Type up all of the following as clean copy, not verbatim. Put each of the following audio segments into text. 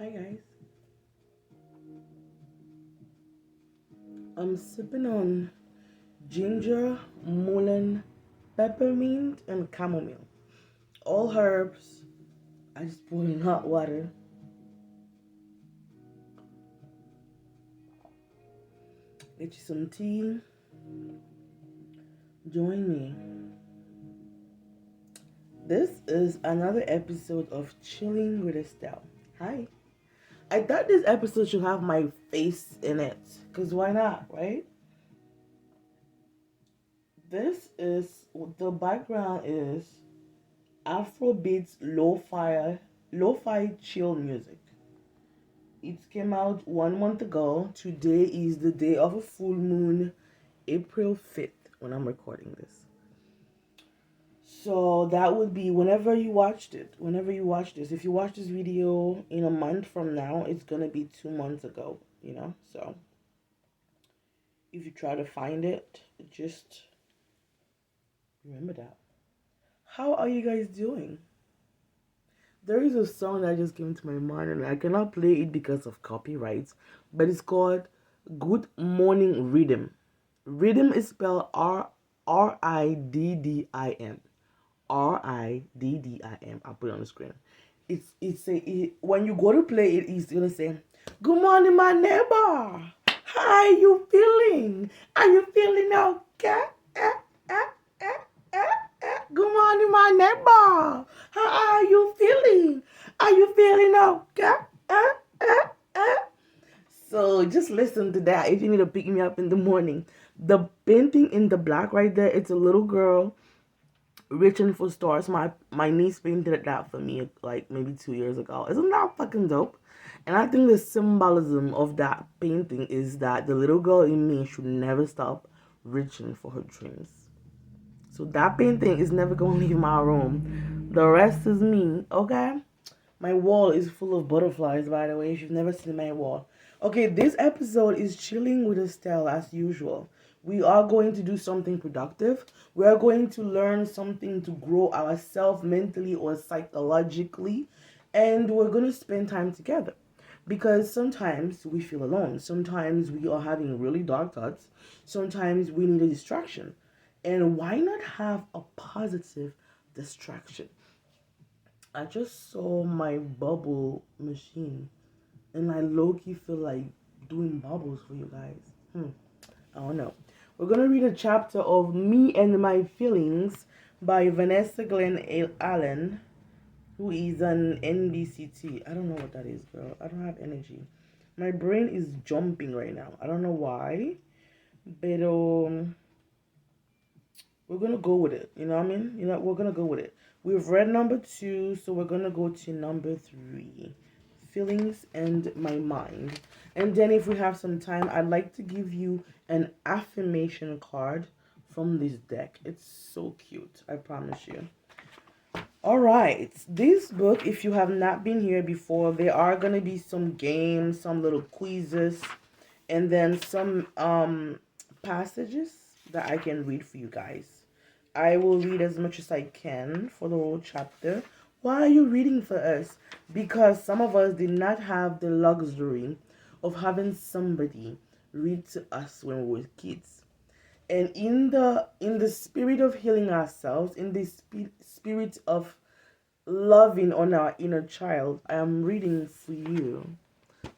Hi guys. I'm sipping on ginger, mullein, peppermint, and chamomile. All herbs. I just pour in hot water. Get you some tea. Join me. This is another episode of Chilling with Estelle. Hi. I thought this episode should have my face in it. Because why not, right? This is the background is Afrobeats lo-fi chill music. It came out 1 month ago. Today is the day of a full moon, April 5th, when I'm recording this. So that would be whenever you watched it. Whenever you watch this. If you watch this video in a month from now, it's going to be 2 months ago, So if you try to find it, just remember that. How are you guys doing? There is a song that just came to my mind and I cannot play it because of copyrights, but it's called Good Morning Rhythm. Rhythm is spelled Riddim. Riddim. I'll put it on the screen. When you go to play it, it's gonna say, "Good morning, my neighbor. How are you feeling? Are you feeling okay? Good morning, my neighbor. How are you feeling? Are you feeling okay?" So just listen to that if you need to pick me up in the morning. The painting in the black right there, it's a little girl reaching for stars. My niece painted that for me like maybe 2 years ago. Isn't that fucking dope? And I think the symbolism of that painting is that the little girl in me should never stop reaching for her dreams. So that painting is never going to leave my room. The rest is me, okay? My wall is full of butterflies, by the way, if you've never seen my wall. Okay, this episode is Chilling with Estelle as usual. We are going to do something productive. We are going to learn something to grow ourselves mentally or psychologically. And we're going to spend time together. Because sometimes we feel alone. Sometimes we are having really dark thoughts. Sometimes we need a distraction. And why not have a positive distraction? I just saw my bubble machine and I low-key feel like doing bubbles for you guys. I don't know. We're gonna read a chapter of Me and My Feelings by Vanessa Glenn Allen, who is an NBCT. I don't know what that is, girl. I don't have energy. My brain is jumping right now. I don't know why, but we're gonna go with it. You know what I mean? We're gonna go with it. We've read number 2, so we're gonna go to number 3. Feelings and my mind. And then if we have some time, I'd like to give you an affirmation card from this deck. It's so cute, I promise you. All right, this book, if you have not been here before, there are going to be some games, some little quizzes, and then some passages that I can read for you guys. I will read as much as I can for the whole chapter. Why are you reading for us? Because some of us did not have the luxury of having somebody read to us when we were kids. And in the spirit of healing ourselves, in the spirit of loving on our inner child, I am reading for you,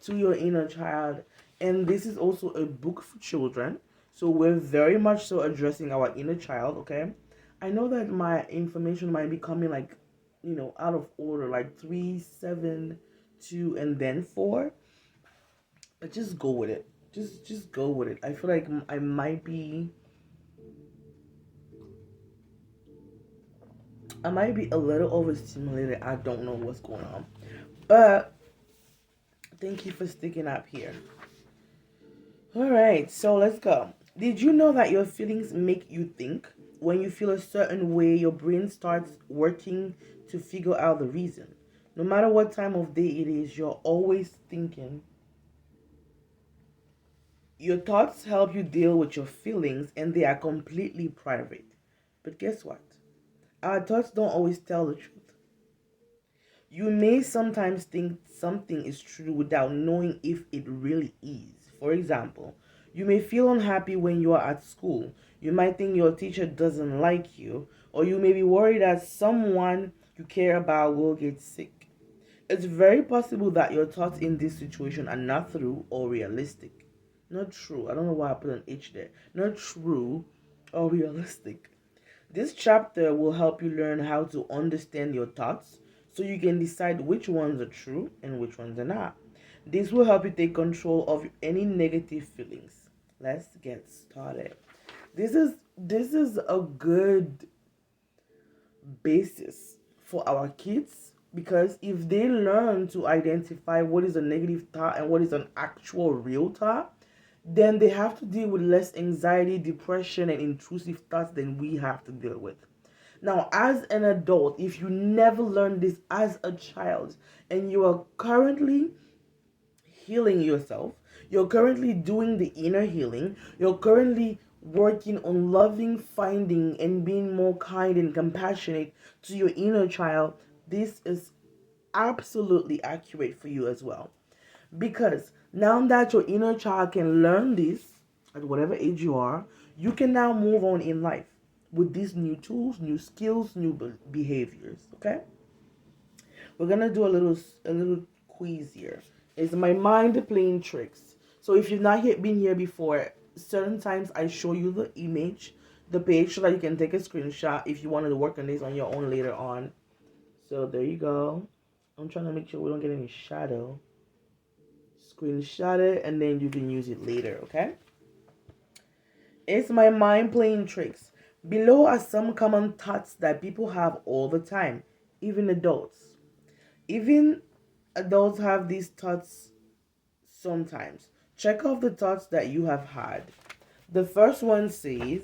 to your inner child. And this is also a book for children, so we're very much so addressing our inner child. Okay, I know that my information might be coming like, out of order, like 3, 7, 2, and then 4, but just go with it. Just go with it. I feel like I might be a little overstimulated. I don't know what's going on, but thank you for sticking up here. All right, so let's go. Did you know that your feelings make you think? When you feel a certain way, your brain starts working to figure out the reason. No matter what time of day it is, you're always thinking. Your thoughts help you deal with your feelings and they are completely private. But guess what? Our thoughts don't always tell the truth. You may sometimes think something is true without knowing if it really is. For example, you may feel unhappy when you are at school. You might think your teacher doesn't like you, or you may be worried that someone you care about will get sick. It's very possible that your thoughts in this situation are not true or realistic. Not true. I don't know why I put an H there. Not true or realistic. This chapter will help you learn how to understand your thoughts so you can decide which ones are true and which ones are not. This will help you take control of any negative feelings. Let's get started. This is a good basis for our kids, because if they learn to identify what is a negative thought and what is an actual real thought, then they have to deal with less anxiety, depression, and intrusive thoughts than we have to deal with. Now, as an adult, if you never learned this as a child and you are currently healing yourself, you're currently doing the inner healing, you're currently working on loving, finding, and being more kind and compassionate to your inner child, this is absolutely accurate for you as well. Because now that your inner child can learn this at whatever age you are, you can now move on in life with these new tools, new skills, new behaviors. Okay, we're gonna do a little quiz here. Is my mind playing tricks? So if you've not yet been here before, certain times I show you the image, the page, so that you can take a screenshot if you wanted to work on this on your own later on. So there you go. I'm trying to make sure we don't get any shadow. Screenshot it and then you can use it later, okay? It's my mind playing tricks. Below are some common thoughts that people have all the time, even adults. Even adults have these thoughts sometimes. Check off the thoughts that you have had. The first one says,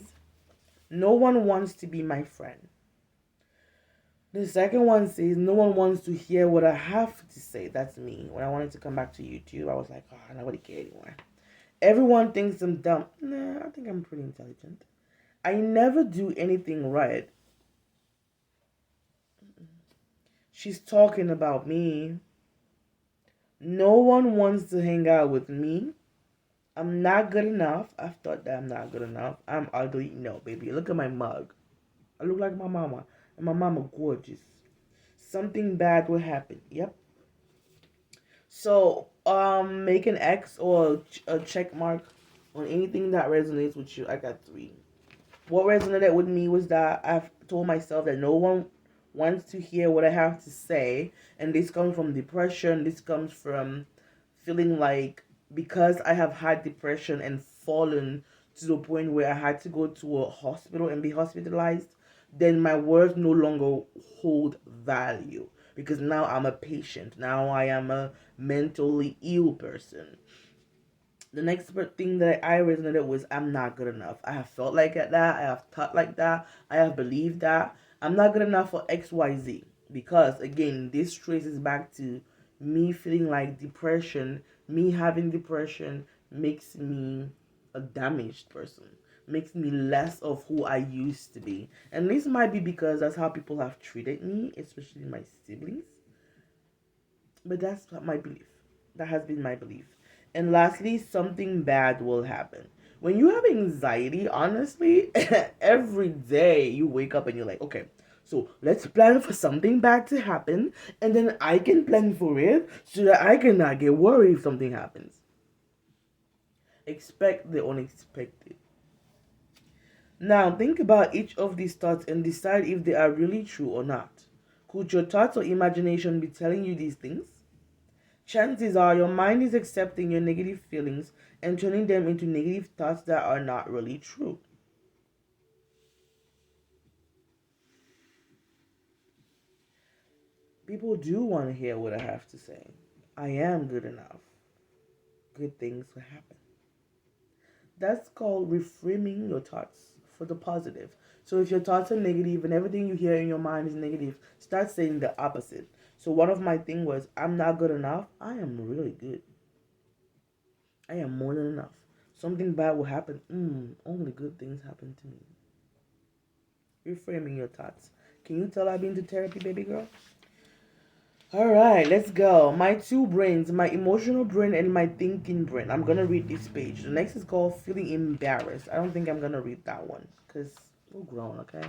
no one wants to be my friend. The second one says, no one wants to hear what I have to say. That's me. When I wanted to come back to YouTube, I was like, oh, nobody cares anymore. Everyone thinks I'm dumb. Nah, I think I'm pretty intelligent. I never do anything right. She's talking about me. No one wants to hang out with me. I'm not good enough. I've thought that I'm not good enough. I'm ugly. No, baby. Look at my mug. I look like my mama. And my mama gorgeous. Something bad will happen. Yep. So, make an X or a check mark on anything that resonates with you. I got three. What resonated with me was that I've told myself that no one wants to hear what I have to say. And this comes from depression. This comes from feeling like, because I have had depression and fallen to the point where I had to go to a hospital and be hospitalized, then my words no longer hold value, because now I'm a patient. Now I am a mentally ill person. The next thing that I resonated was, I'm not good enough. I have felt like that. I have thought like that. I have believed that. I'm not good enough for XYZ. Because again, this traces back to me feeling like depression, me having depression makes me a damaged person, makes me less of who I used to be. And this might be because that's how people have treated me, especially my siblings. But that's my belief. That has been my belief. And lastly, something bad will happen. When you have anxiety, honestly, every day you wake up and you're like, okay, so let's plan for something bad to happen, and then I can plan for it so that I cannot get worried if something happens. Expect the unexpected. Now, think about each of these thoughts and decide if they are really true or not. Could your thoughts or imagination be telling you these things? Chances are your mind is accepting your negative feelings and turning them into negative thoughts that are not really true. People do want to hear what I have to say. I am good enough. Good things will happen. That's called reframing your thoughts for the positive. So if your thoughts are negative and everything you hear in your mind is negative, start saying the opposite. So one of my thing was, I'm not good enough. I am really good. I am more than enough. Something bad will happen. Only good things happen to me. Reframing your thoughts. Can you tell I've been to therapy, baby girl? All right, let's go. My two brains, my emotional brain and my thinking brain. I'm gonna read this page. The next is called feeling embarrassed. I don't think I'm gonna read that one because we're grown, okay?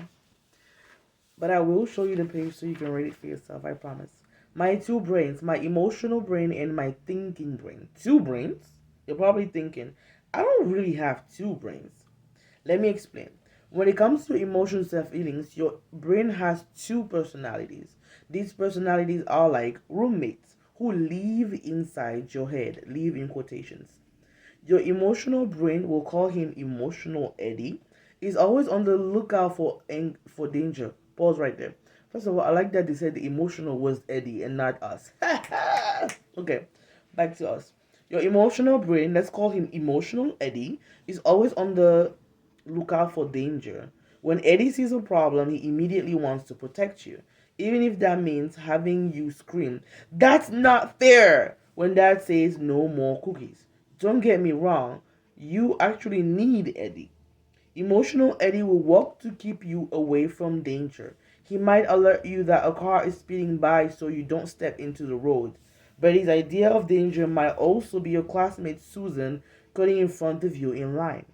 But I will show you the page so you can read it for yourself. I promise. My two brains, my emotional brain and my thinking brain. Two brains? You're probably thinking, I don't really have two brains. Let me explain. When it comes to emotions and feelings, your brain has two personalities. These personalities are like roommates who live inside your head, live in quotations. Your emotional brain, will call him emotional Eddie, is always on the lookout for danger. Pause right there. First of all, I like that they said the emotional was Eddie and not us. Okay, back to us. Your emotional brain, let's call him emotional Eddie, is always on the lookout for danger. When Eddie sees a problem, he immediately wants to protect you, even if that means having you scream, "That's not fair!" when dad says no more cookies. Don't get me wrong, you actually need Eddie. Emotional Eddie will work to keep you away from danger. He might alert you that a car is speeding by so you don't step into the road. But his idea of danger might also be your classmate Susan cutting in front of you in line.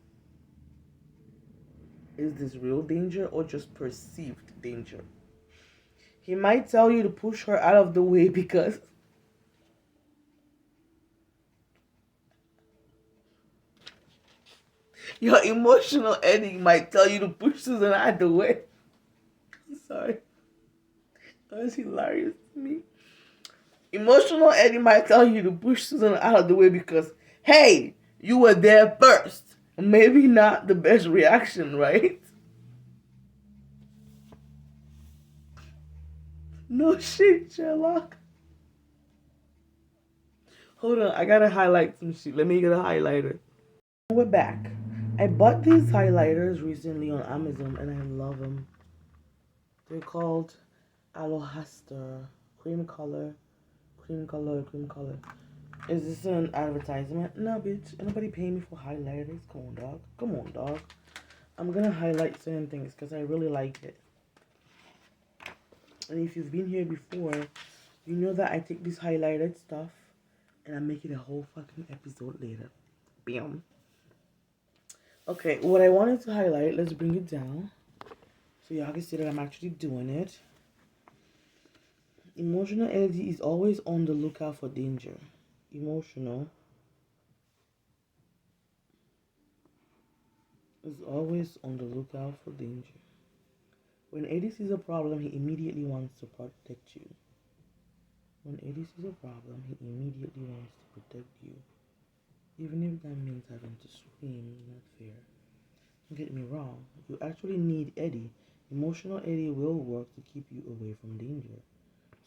Is this real danger or just perceived danger? He might tell you to push her out of the way because your emotional Eddie might tell you to push Susan out of the way. I'm sorry. That's hilarious to me. Emotional Eddie might tell you to push Susan out of the way because, hey, you were there first. Maybe not the best reaction, right? No shit, Sherlock. Hold on, I gotta highlight some shit. Let me get a highlighter. We're back. I bought these highlighters recently on Amazon and I love them. They're called Alohastar cream color, cream color, cream color. Is this an advertisement? No, bitch. Ain't nobody paying me for highlighters. Come on, dog. Come on, dog. I'm gonna highlight certain things because I really like it. And if you've been here before, you know that I take this highlighted stuff and I make it a whole fucking episode later. Bam. Okay, what I wanted to highlight, let's bring it down so y'all can see that I'm actually doing it. Emotional energy is always on the lookout for danger. Emotional is always on the lookout for danger. When Eddie sees a problem, he immediately wants to protect you. When Eddie sees a problem, he immediately wants to protect you. Even if that means having to scream, not fair. Don't get me wrong, you actually need Eddie. Emotional Eddie will work to keep you away from danger.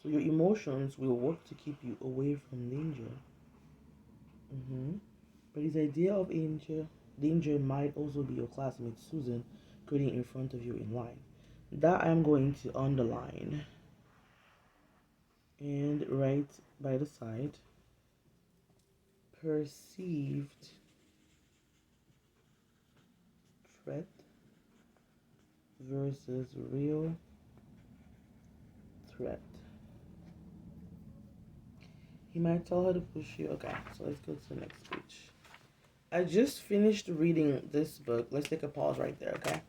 So your emotions will work to keep you away from danger. But his idea of danger might also be your classmate Susan quitting in front of you in line. That I'm going to underline and write by the side. Perceived threat versus real threat. He might tell her to push you. Okay, so let's go to the next page. I just finished reading this book. Let's take a pause right there, okay?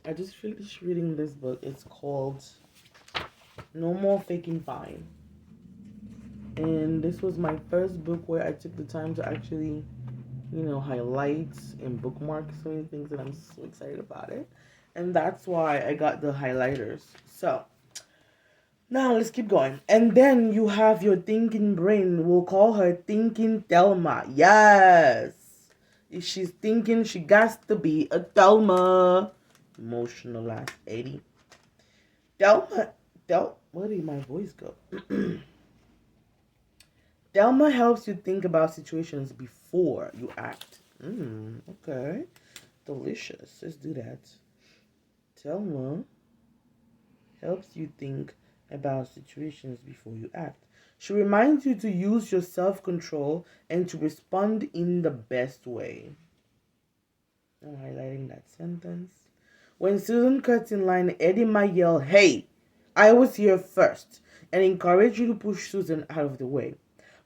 I just finished reading this book. It's called No More Faking Fine. And this was my first book where I took the time to actually, highlight and bookmark so many things, and I'm so excited about it. And that's why I got the highlighters. So, now let's keep going. And then you have your thinking brain. We'll call her Thinking Thelma. Yes. If she's thinking, she got to be a Thelma. Emotional ass 80. Where did my voice go? Thelma helps you think about situations before you act. Okay. Delicious. Let's do that. Thelma helps you think about situations before you act. She reminds you to use your self-control and to respond in the best way. I'm highlighting that sentence. When Susan cuts in line, Eddie might yell, "Hey, I was here first." and encourage you to push Susan out of the way.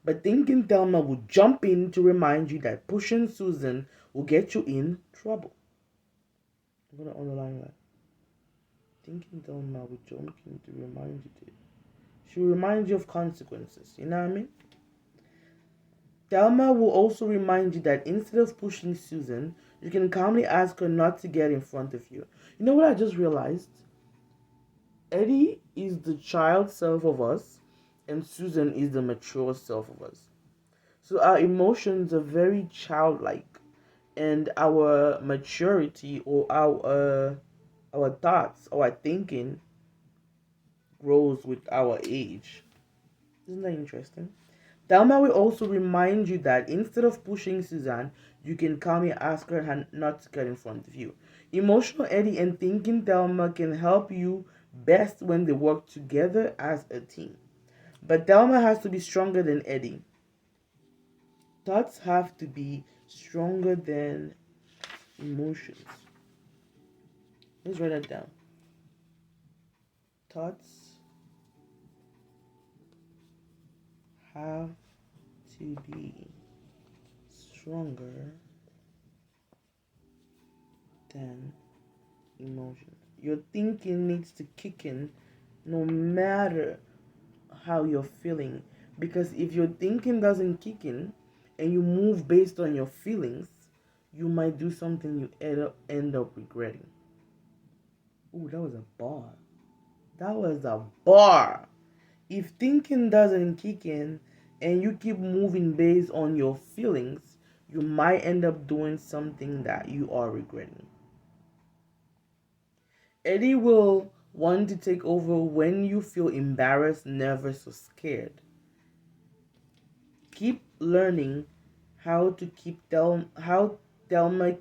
But thinking Thelma would jump in to remind you that pushing Susan will get you in trouble. I'm going to underline that. Thinking Thelma would jump in to remind you that. She'll remind you of consequences. You know what I mean? Thelma will also remind you that instead of pushing Susan, you can calmly ask her not to get in front of you. You know what I just realized? Eddie is the child self of us, and Susan is the mature self of us. So our emotions are very childlike, and our maturity or our thoughts, our thinking grows with our age. Isn't that interesting? Thelma will also remind you that instead of pushing Suzanne, you can calmly ask her not to get in front of you. Emotional Eddie and thinking Thelma can help you best when they work together as a team. But Thelma has to be stronger than Eddie. Thoughts have to be stronger than emotions. Let's write that down. Thoughts have to be stronger than emotions. Your thinking needs to kick in no matter how you're feeling. Because if your thinking doesn't kick in and you move based on your feelings, you might do something you end up regretting. Ooh, that was a bar. That was a bar. If thinking doesn't kick in and you keep moving based on your feelings, you might end up doing something that you are regretting. Eddie will want to take over when you feel embarrassed, nervous, or scared. Keep learning how to how Thelma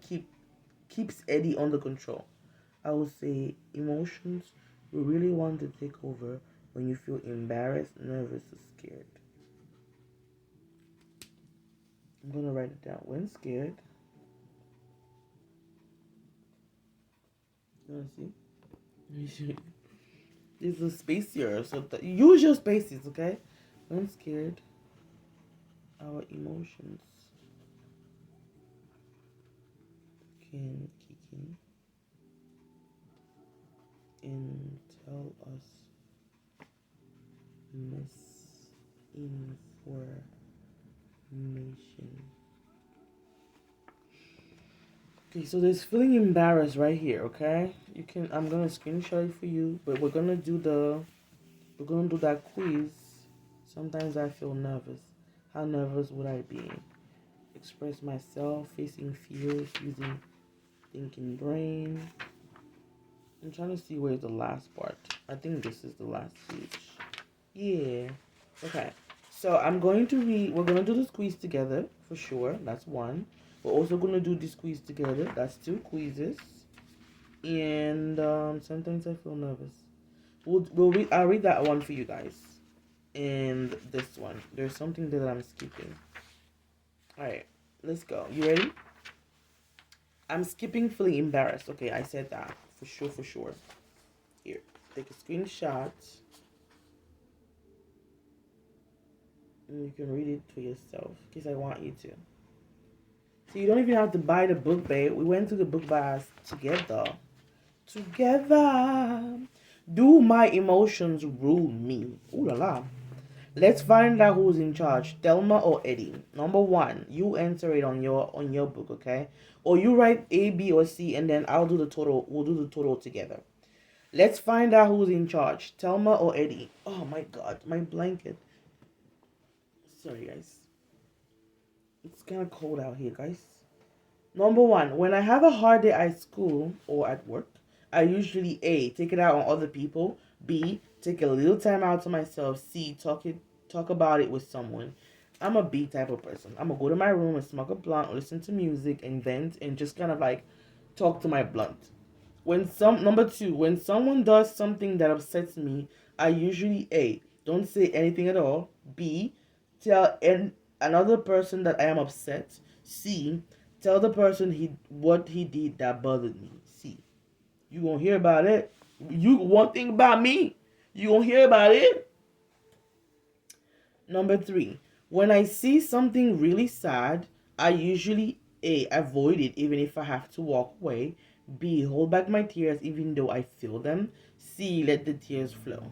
keeps Eddie under control. I would say emotions will really want to take over when you feel embarrassed, nervous, or scared. I'm gonna write it down. When scared, you wanna see? There's a space here, so use your spaces, okay? When scared, our emotions can kick in and tell us misinformation. Okay, so there's feeling embarrassed right here, okay? I'm gonna screenshot it for you, but we're gonna do that quiz. Sometimes I feel nervous. How nervous would I be? Express myself, facing fears, using thinking brain. I'm trying to see where's the last part. I think this is the last page. Yeah. Okay. So we're going to do this quiz together for sure. That's one. We're also going to do this quiz together. That's two quizzes. And sometimes I feel nervous. I'll read that one for you guys. And this one. There's something that I'm skipping. Alright. Let's go. You ready? I'm skipping feeling embarrassed. Okay, I said that. For sure, for sure. Here. Take a screenshot. And you can read it for yourself. In case I want you to. So you don't even have to buy the book, babe. We went to the book bars together. Together. Do my emotions rule me? Ooh la la. Let's find out who's in charge, Thelma or Eddie. Number one, you enter it on your book, okay? Or you write A, B, or C, and then I'll do the total. We'll do the total together. Let's find out who's in charge, Thelma or Eddie. Oh my God, my blanket. Sorry, guys. It's kind of cold out here, guys. Number one, when I have a hard day at school or at work, I usually A, take it out on other people. B, take a little time out to myself. C, talk about it with someone. I'm a B type of person. I'm gonna go to my room and smoke a blunt, listen to music, and vent, and just kind of like talk to my blunt. Number two, when someone does something that upsets me, I usually A, don't say anything at all. B, tell another person that I am upset. C, tell the person what he did that bothered me. C, you gonna hear about it. You one thing about me, you gonna hear about it. Number three, when I see something really sad, I usually A, avoid it even if I have to walk away. B, hold back my tears even though I feel them. C, let the tears flow.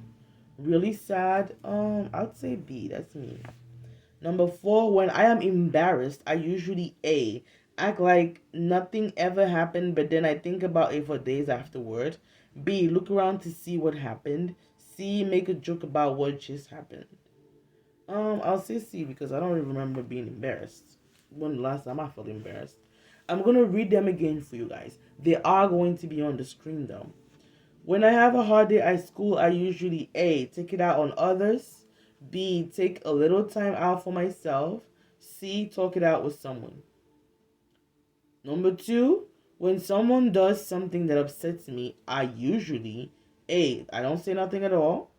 Really sad? I'd say B, that's me. Number four, when I am embarrassed, I usually A, act like nothing ever happened, but then I think about it for days afterward. B, look around to see what happened. C, make a joke about what just happened. I'll say C because I don't really remember being embarrassed. When the last time I felt embarrassed. I'm gonna read them again for you guys. They are going to be on the screen though. When I have a hard day at school, I usually A, take it out on others. B, take a little time out for myself. C, talk it out with someone. Number two, when someone does something that upsets me, I usually A, I don't say nothing at all.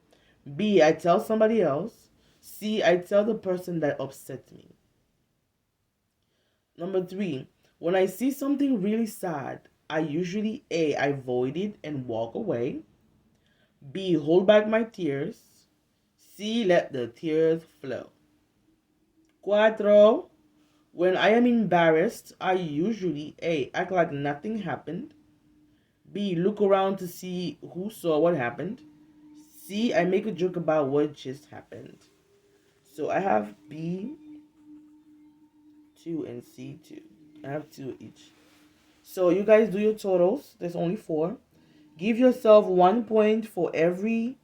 B, I tell somebody else. C, I tell the person that upset me. Number three, when I see something really sad, I usually A, I avoid it and walk away. B, hold back my tears. C, let the tears flow. Cuatro, when I am embarrassed, I usually A, act like nothing happened. B, look around to see who saw what happened. C, I make a joke about what just happened. So I have B, 2, and C, 2. I have 2 each. So you guys do your totals. There's only 4. Give yourself 1 point for every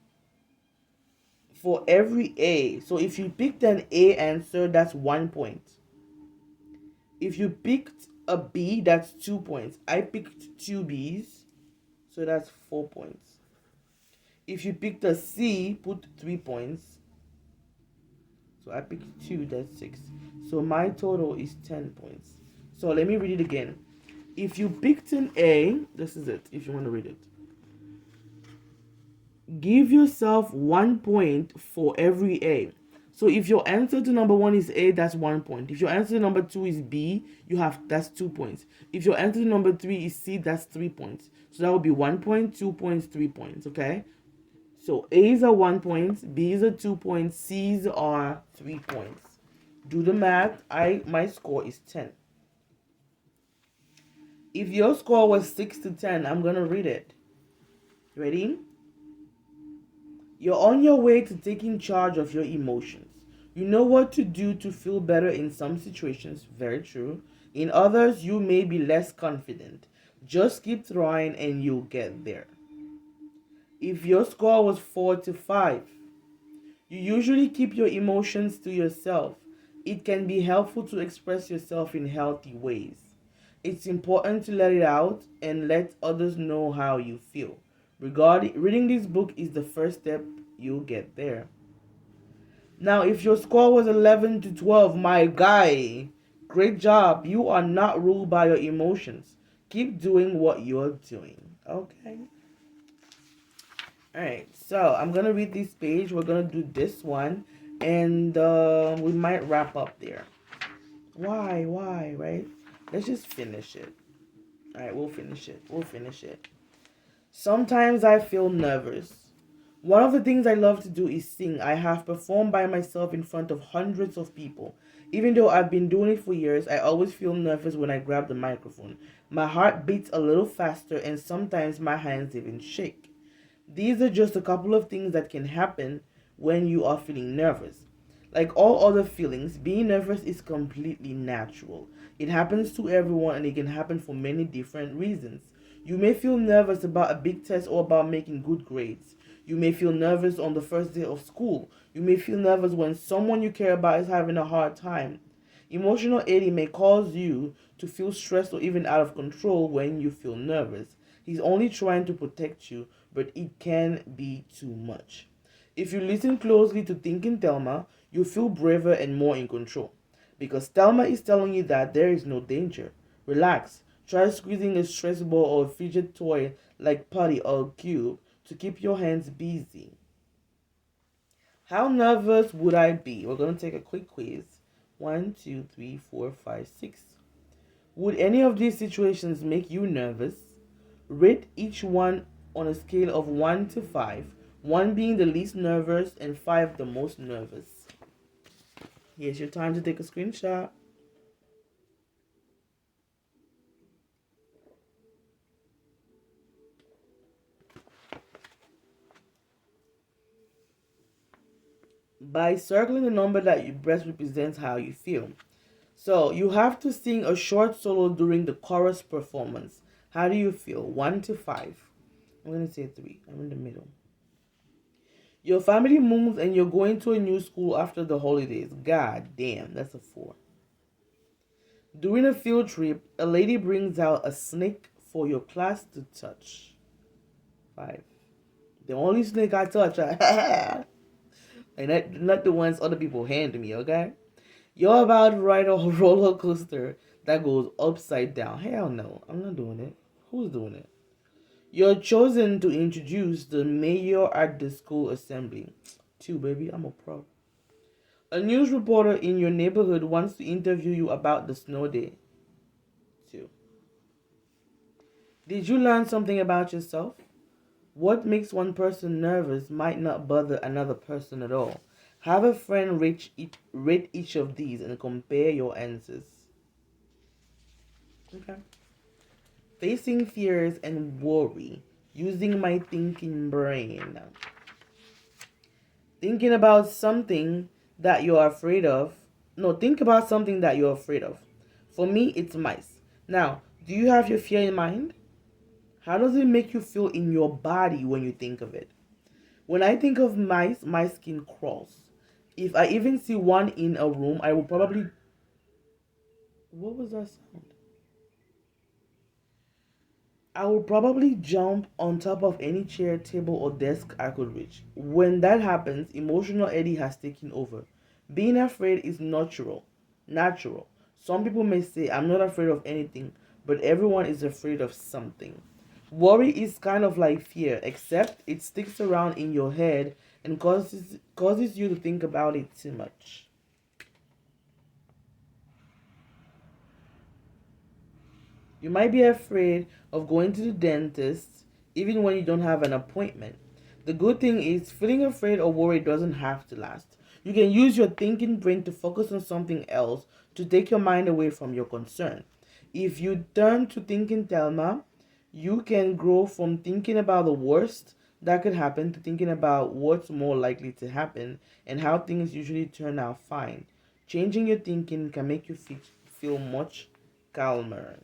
A. So if you picked an A answer, that's 1 point. If you picked a B, that's 2 points. I picked 2 B's, so that's 4 points. If you picked a C, put 3 points. So I picked 2, that's 6. So my total is 10 points. So let me read it again. If you picked an A, this is it, if you want to read it. Give yourself 1 point for every A. So if your answer to number 1 is A, that's 1 point. If your answer to number 2 is B, that's 2 points. If your answer to number 3 is C, that's 3 points. So that would be 1 point, 2 points, 3 points, okay? So A's are 1 point, B's are 2 points, C's are 3 points. Do the math. My score is 10. If your score was 6 to 10, I'm going to read it. Ready? You're on your way to taking charge of your emotions. You know what to do to feel better in some situations, very true. In others, you may be less confident. Just keep trying and you'll get there. If your score was 4 to 5, you usually keep your emotions to yourself. It can be helpful to express yourself in healthy ways. It's important to let it out and let others know how you feel. Reading this book is the first step. You'll get there. Now, if your score was 11 to 12, my guy, great job. You are not ruled by your emotions. Keep doing what you're doing. Okay? Alright, so I'm going to read this page. We're going to do this one. And we might wrap up there. Why, right? Let's just finish it. Alright, we'll finish it. Sometimes I feel nervous. One of the things I love to do is sing. I have performed by myself in front of hundreds of people. Even though I've been doing it for years, I always feel nervous when I grab the microphone. My heart beats a little faster and sometimes my hands even shake. These are just a couple of things that can happen when you are feeling nervous. Like all other feelings, being nervous is completely natural. It happens to everyone and it can happen for many different reasons. You may feel nervous about a big test or about making good grades. You may feel nervous on the first day of school. You may feel nervous when someone you care about is having a hard time. Emotional eating may cause you to feel stressed or even out of control when you feel nervous. He's only trying to protect you, but it can be too much. If you listen closely to Thinking Thelma, you feel braver and more in control. Because Thelma is telling you that there is no danger. Relax. Try squeezing a stress ball or a fidget toy like putty or cube to keep your hands busy. How nervous would I be? We're going to take a quick quiz. 1, 2, 3, 4, 5, 6. Would any of these situations make you nervous? Rate each one on a scale of 1 to 5, 1 being the least nervous and 5 the most nervous. Here's your time to take a screenshot. By circling the number that you best represents how you feel. So you have to sing a short solo during the chorus performance. How do you feel? 1 to 5. I'm gonna say 3. I'm in the middle. Your family moves and you're going to a new school after the holidays. God damn, that's a 4. During a field trip, a lady brings out a snake for your class to touch. 5. The only snake I touch, and not the ones other people hand to me, okay? You're about to ride a roller coaster that goes upside down. Hell no, I'm not doing it. Who's doing it? You're chosen to introduce the mayor at the school assembly. 2, baby, I'm a pro. A news reporter in your neighborhood wants to interview you about the snow day. 2. Did you learn something about yourself? What makes one person nervous might not bother another person at all. Have a friend rate each of these and compare your answers. Okay. Facing fears and worry. Using my thinking brain. Thinking about something that you're afraid of. No, think about something that you're afraid of. For me, it's mice. Now, do you have your fear in mind? How does it make you feel in your body when you think of it? When I think of mice, my skin crawls. If I even see one in a room, I will probably. What was that sound? I would probably jump on top of any chair, table, or desk I could reach. When that happens, emotional Eddie has taken over. Being afraid is natural. Natural. Some people may say, I'm not afraid of anything, but everyone is afraid of something. Worry is kind of like fear, except it sticks around in your head and causes you to think about it too much. You might be afraid of going to the dentist even when you don't have an appointment. The good thing is, feeling afraid or worried doesn't have to last. You can use your thinking brain to focus on something else to take your mind away from your concern. If you turn to thinking Thelma, you can grow from thinking about the worst that could happen to thinking about what's more likely to happen and how things usually turn out fine. Changing your thinking can make you feel much calmer.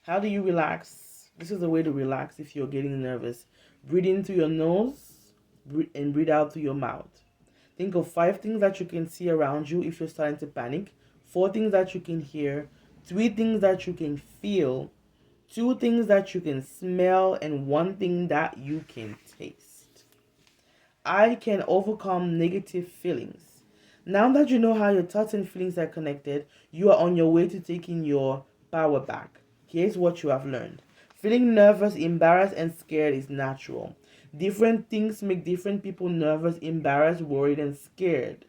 How do you relax? This is a way to relax if you're getting nervous. Breathe in through your nose and breathe out through your mouth. Think of 5 things that you can see around you if you're starting to panic, 4 things that you can hear, 3 things that you can feel, 2 things that you can smell, and 1 thing that you can taste. I can overcome negative feelings. Now that you know how your thoughts and feelings are connected, you are on your way to taking your power back. Here's what you have learned. Feeling nervous, embarrassed, and scared is natural. Different things make different people nervous, embarrassed, worried, and scared.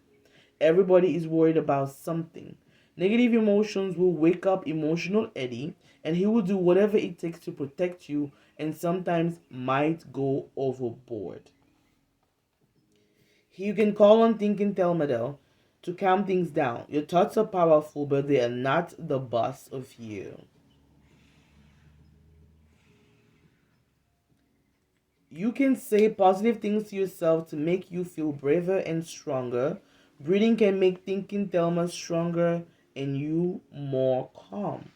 Everybody is worried about something. Negative emotions will wake up emotional Eddie, and he will do whatever it takes to protect you and sometimes might go overboard. You can call on thinking Telmadel to calm things down. Your thoughts are powerful, but they are not the boss of you. You can say positive things to yourself to make you feel braver and stronger. Breathing can make thinking Thelma stronger and you more calm.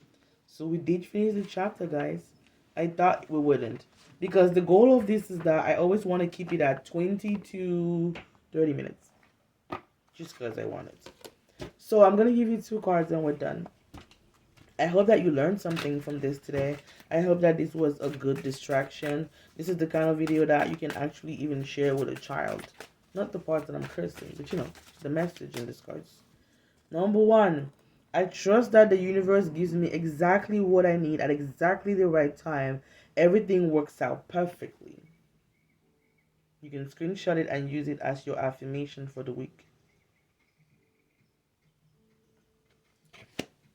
So we did finish the chapter, guys. I thought we wouldn't. Because the goal of this is that I always want to keep it at 20 to 30 minutes. Just because I want it. So I'm going to give you 2 cards and we're done. I hope that you learned something from this today. I hope that this was a good distraction. This is the kind of video that you can actually even share with a child. Not the part that I'm cursing, but the message in this cards. Number 1, I trust that the universe gives me exactly what I need at exactly the right time. Everything works out perfectly. You can screenshot it and use it as your affirmation for the week.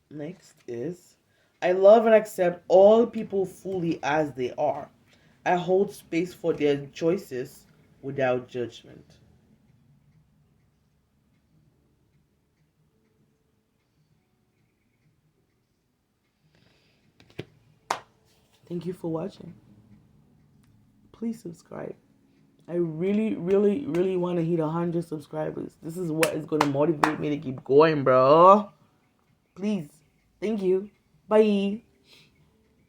Next is, I love and accept all people fully as they are. I hold space for their choices without judgment. Thank you for watching. Please subscribe. I really, really, really want to hit 100 subscribers. This is what is going to motivate me to keep going, bro. Please. Thank you. Bye.